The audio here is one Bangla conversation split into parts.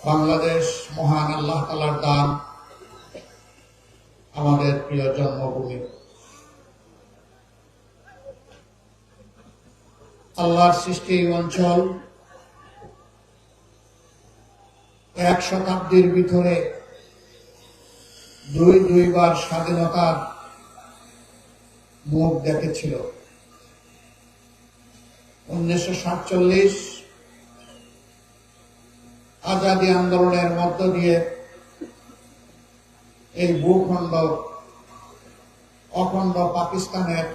বাংলাদেশ মহান আল্লাহ তাআলার দান, আমাদের প্রিয় জন্মভূমি। আল্লাহর সৃষ্টি অঞ্চল এক শতাব্দীর ভিতরে দুইবার স্বাধীনতার মুখ দেখেছিল। 1947 আজাদী আন্দোলনের মধ্য দিয়ে এই ভূখণ্ড অখণ্ড পাকিস্তানের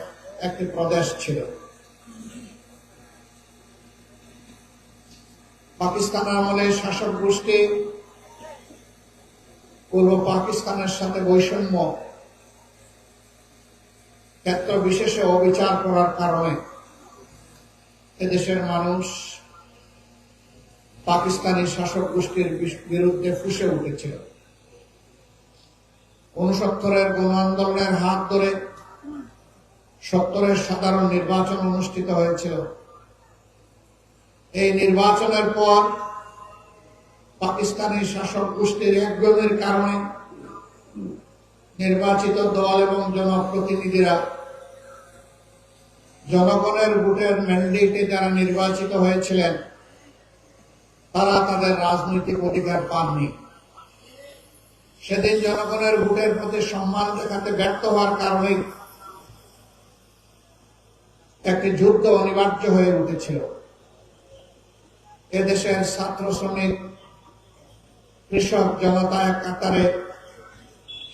একটি প্রদেশ ছিল। পাকিস্তান আমলে শাসক গোষ্ঠী পূর্ব পাকিস্তানের সাথে বৈষম্য ক্ষেত্র বিশেষে অবিচার করার কারণে এদেশের মানুষ পাকিস্তানি শাসক গোষ্ঠীর বিরুদ্ধে ফুঁসে উঠেছিল। 69-এর গণ আন্দোলনের হাত ধরে 70-এর সাধারণ নির্বাচন অনুষ্ঠিত হয়েছিল। এই নির্বাচনের পর পাকিস্তানি শাসক গোষ্ঠীর একজনের কারণে নির্বাচিত দল এবং জনপ্রতিনিধিরা জনগণের ভোটের ম্যান্ডেটে যারা নির্বাচিত হয়েছিলেন তারা তাদের রাজনৈতিক অধিকার পাননি। সেদিন জনগণের ভোটের প্রতি সম্মান দেখাতে ব্যর্থ হওয়ার কারণে একটি যুদ্ধ অনিবার্য হয়ে উঠেছিল। এদেশের ছাত্র শ্রমিক কৃষক জনতা এক কাতারে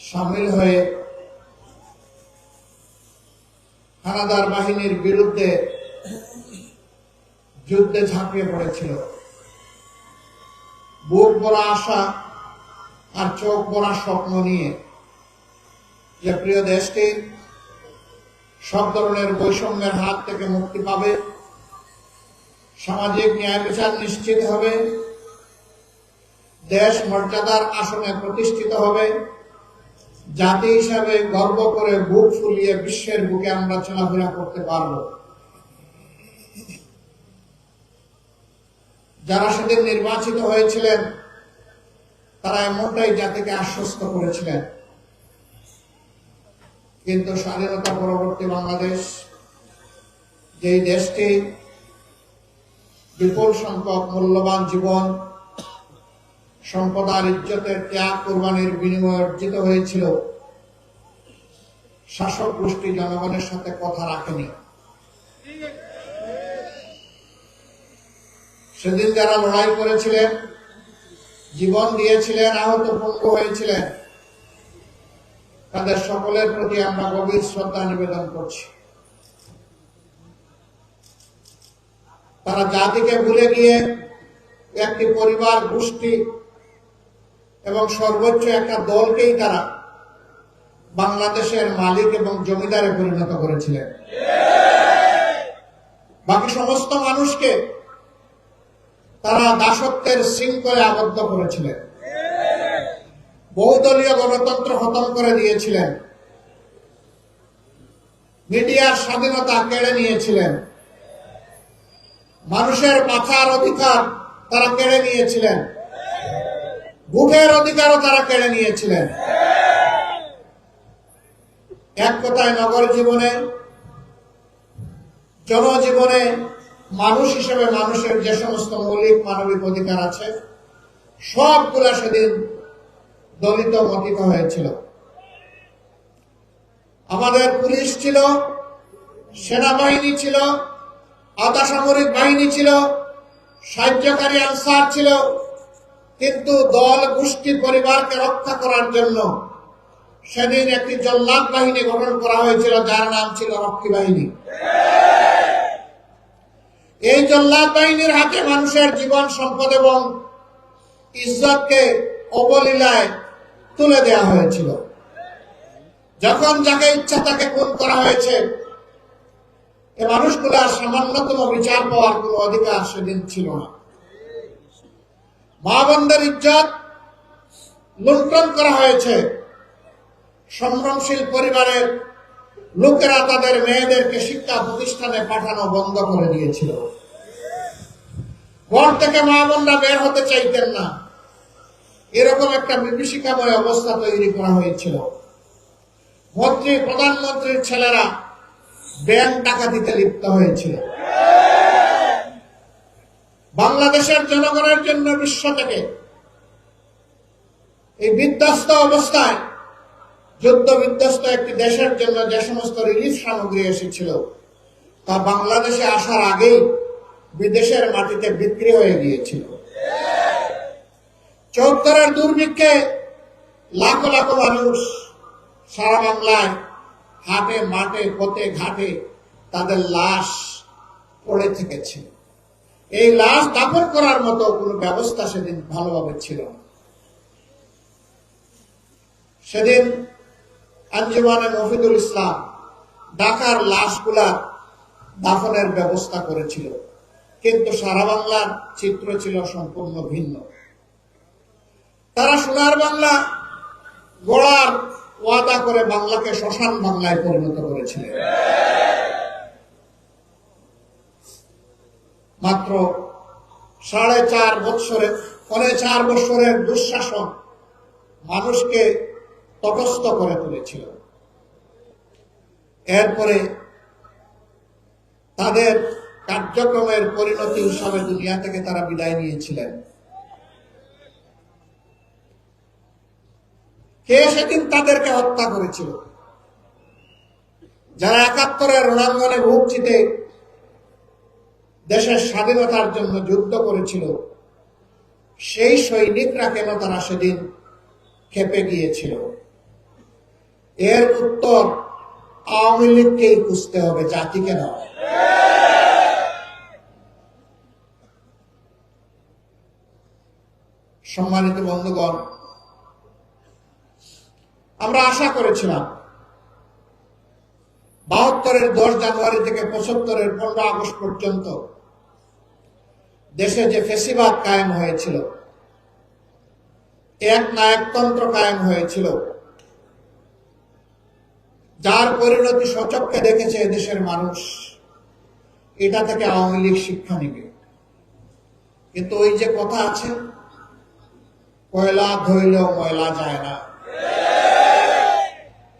সামিল হয়ে হানাদার বাহিনীর বিরুদ্ধে যুদ্ধে ঝাঁপিয়ে পড়েছিল। বুক ভরা আশা আর চোখ ভরা স্বপ্ন নিয়ে যে প্রিয় দেশটি সব ধরনের বৈষম্যের হাত থেকে মুক্তি পাবে, সামাজিক ন্যায় বিচার নিশ্চিত হবে, দেশ মর্যাদার আসনে প্রতিষ্ঠিত হবে, জাতি হিসাবে গর্ব করে বুক ফুলিয়ে বিশ্বের বুকে আমরা চলাফেরা করতে পারব। যারা সেদিন নির্বাচিত হয়েছিলেন তারা এমনটাই জাতিকে আশ্বস্ত করেছিলেন। কিন্তু স্বাধীনতা পরবর্তী বাংলাদেশ, যেই দেশটি বিপুল সংখ্যক মূল্যবান জীবন, সম্পদ আর ইজ্জতের ত্যাগ কোরবানির বিনিময়ে অর্জিত হয়েছিল, শাসক গোষ্ঠী জনগণের সাথে কথা রাখেনি। সেদিন যারা লড়াই করেছিলেন, জীবন দিয়েছিলেন, আহত পঙ্গু হয়েছিলেন, তাদের সকলের প্রতি আমরা গভীর শ্রদ্ধা নিবেদন করছি। তারা জাতিকে ভুলে গিয়ে একটি পরিবার, গোষ্ঠী এবং সর্বোচ্চ একটা দলকেই তারা বাংলাদেশের মালিক এবং জমিদারে পরিণত করেছিলেন। বাকি সমস্ত মানুষকে তারা দাসত্বের শৃঙ্খলে আবদ্ধ করেছিলেন। বহুদলীয় গণতন্ত্র খতম করে দিয়েছিলেন। মিডিয়ার স্বাধীনতা কেড়ে নিয়েছিলেন। মানুষের বাঁচার অধিকার তারা কেড়ে নিয়েছিলেন। ভোটের অধিকারও তারা কেড়ে নিয়েছিলেন। এক কথায় নগর জীবনে, জনজীবনে মানুষ হিসেবে মানুষের যে সমস্ত মৌলিক মানবিক অধিকার আছে সবগুলা সেদিন দলিত মতিত হয়েছিল। আমাদের পুলিশ ছিল, সেনাবাহিনী ছিল, আধা সামরিক বাহিনী ছিল, সাহায্যকারী আনসার ছিল, কিন্তু দল, গোষ্ঠী, পরিবারকে রক্ষা করার জন্য সেদিন একটি জল্লাদ বাহিনী গঠন করা হয়েছিল, যার নাম ছিল রক্ষী বাহিনী। এই জল্লাদ বাহিনীর হাতে মানুষের জীবন, সম্পদ এবং ইজ্জতকে অবলীলায় তুলে দেওয়া হয়েছিল। যখন যাকে ইচ্ছা তাকে খুন করা হয়েছে, এই মানুষগুলা সামান্যতম বিচার পাওয়ার কোন অধিকার সেদিন ছিল না। মা বোনদের ইজ্জত লুণ্ঠন করা হয়েছে। সম্ভ্রমশীল পরিবারের লোকেরা তাদের মেয়েদেরকে শিক্ষা প্রতিষ্ঠানে পাঠানো বন্ধ করে দিয়েছিল। ঘর থেকে মা বোনরা বের হতে চাইতেন না। এরকম একটা বিভীষিকাময় অবস্থা তৈরি করা হয়েছিল। মন্ত্রী প্রধানমন্ত্রীর ছেলেরা ব্যাংক ডাকাতিতে লিপ্ত হয়েছিল। বাংলাদেশের জনগণের জন্য বিশ্ব থেকে এই বিধ্বস্ত অবস্থায়, যুদ্ধ বিধ্বস্ত একটি দেশের জন্য যে সমস্ত রিলিফ সামগ্রী এসেছিল তা বাংলাদেশে আসার আগেই বিদেশের মাটিতে বিক্রি হয়ে গিয়েছিল। ৭৪-এর দুর্ভিক্ষে লাখো লাখো মানুষ সারা বাংলায় হাটে মাঠে পথে ঘাটে তাদের লাশ পড়ে থেকেছে। এই লাশ দাফন করার মতো কোনো ব্যবস্থা সেদিন ভালোভাবে ছিল না। সেদিন আঞ্জুমানে মফিদুল ইসলাম ঢাকার লাশগুলা দাফনের ব্যবস্থা করেছিল, কিন্তু সারা বাংলার চিত্র ছিল সম্পূর্ণ ভিন্ন। তারা সোনার বাংলা গড়ার ওয়াদা করে বাংলাকে শ্মশান বাংলায় পরিণত করেছিলেন। মাত্র 4.5 বছরের 4 বছরের দুঃশাসন মানুষকে তটস্থ করে তুলেছিল। এরপরে তাদের কার্যক্রমের পরিণতি হিসাবে দুনিয়া থেকে তারা বিদায় নিয়েছিলেন। কে সেদিন তাদেরকে হত্যা করেছিল? যারা ৭১-এর রণাঙ্গনে বুক চিতে দেশের স্বাধীনতার জন্য যুদ্ধ করেছিল, সেই সৈনিকরা কেন তারা সেদিন খেপে গিয়েছিল? এর উত্তর আওয়ামী লীগকেই খুঁজতে হবে, জাতিকে নয়। সম্মানিত বন্ধুগণ, আমরা আশা করেছিলাম ৭২-এর 10 জানুয়ারি থেকে ৭৫-এর 15 আগস্ট পর্যন্ত দেশে যে ফ্যাসিবাদ কায়েম হয়েছিল, এক নায়কতন্ত্র কায়েম হয়েছিল, যার পরিণতি সচক্ষে দেখেছে দেশের মানুষ, এটা থেকে আওয়ামী লীগ শিক্ষা নিবে। কিন্তু ওই যে কথা আছে, কয়লা ধইলেও ময়লা যায় না।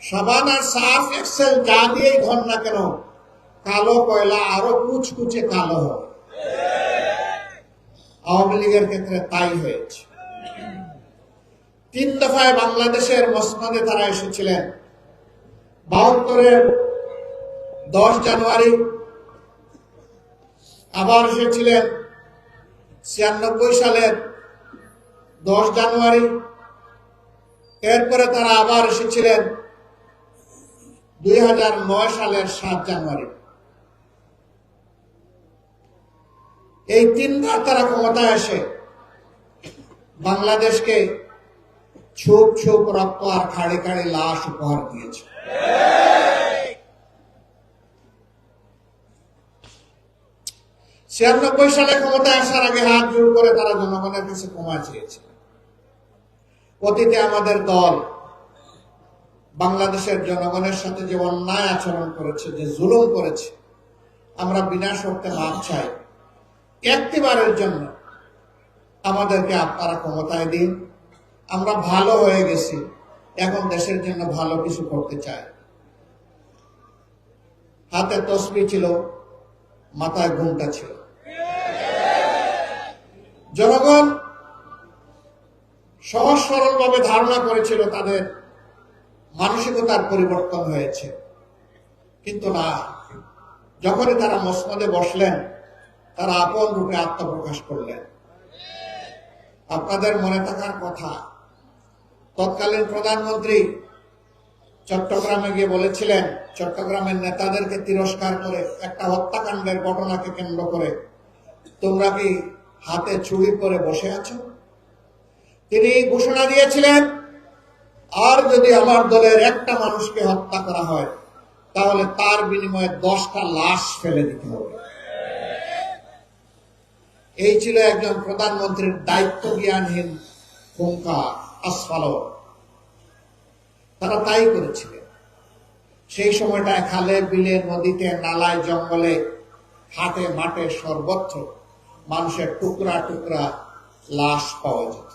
সাবান আর সার্ফ এক্সেল যা দিয়েই ধর না কেন, কালো কয়লা আরো কুচকুচে কালো হয়। আওয়ামী লীগের ক্ষেত্রে তাই হয়েছে। 3 দফায় বাংলাদেশের মসনদে তারা এসেছিলেন। ৭২-এর 10 জানুয়ারি আবার এসেছিলেন, 96 সালের 10 জানুয়ারি, এরপরে তারা আবার এসেছিলেন 2009 সালের 7 জানুয়ারি। এই 3 বার তারা ক্ষমতায় এসে বাংলাদেশকে ছোপ ছোপ রক্ত আর খাড়ে খাড়ে লাশ উপহার দিয়েছে। ছিয়ানব্বই সালে ক্ষমতায় আসার আগে হাত জোর করে তারা জনগণের কাছে ক্ষমা চেয়েছে। অতীতে আমাদের দল বাংলাদেশের জনগণের সাথে যে অন্যায় আচরণ করেছে, যে জুলুম করেছে, আমরা বিনা শর্তে মাপ চাই। একটিবারের জন্য আমাদেরকে আপনারা ক্ষমতায় দিন, আমরা ভালো হয়ে গেছি, এখন দেশের জন্য ভালো কিছু করতে চাই। হাতে তসবি ছিল, মাথায় ঘুমটা ছিল। জনগণ সহজ সরল ভাবে ধারণা করেছিল তাদের মানসিকতার পরিবর্তন হয়েছে, কিন্তু না। যখনই তারা মসনদে বসলেন, তারা আপন রূপে আত্মপ্রকাশ করলেন। আপনাদের মনে থাকার কথা, তৎকালীন প্রধানমন্ত্রী চট্টগ্রামে গিয়ে বলেছিলেন, চট্টগ্রামের নেতাদেরকে তিরস্কার করে, একটা হত্যাকাণ্ডের ঘটনাকে কেন্দ্র করে, তোমরা কি হাতে ছুরি করে বসে আছো? তিনি ঘোষণা দিয়েছিলেন, আর যদি আমার দলের একটা মানুষকে হত্যা করা হয়, তাহলে তার বিনিময়ে 10টা লাশ ফেলে দিতে হবে। এই ছিল একজন প্রধানমন্ত্রীর দায়িত্ব জ্ঞানহীন হুঙ্কার, আসফালন। তারা তাই করেছিলেন। সেই সময়টায় খালে বিলে নদীতে নালায় জঙ্গলে হাটে মাঠে সর্বত্র মানুষের টুকরা টুকরা লাশ পাওয়া যেত।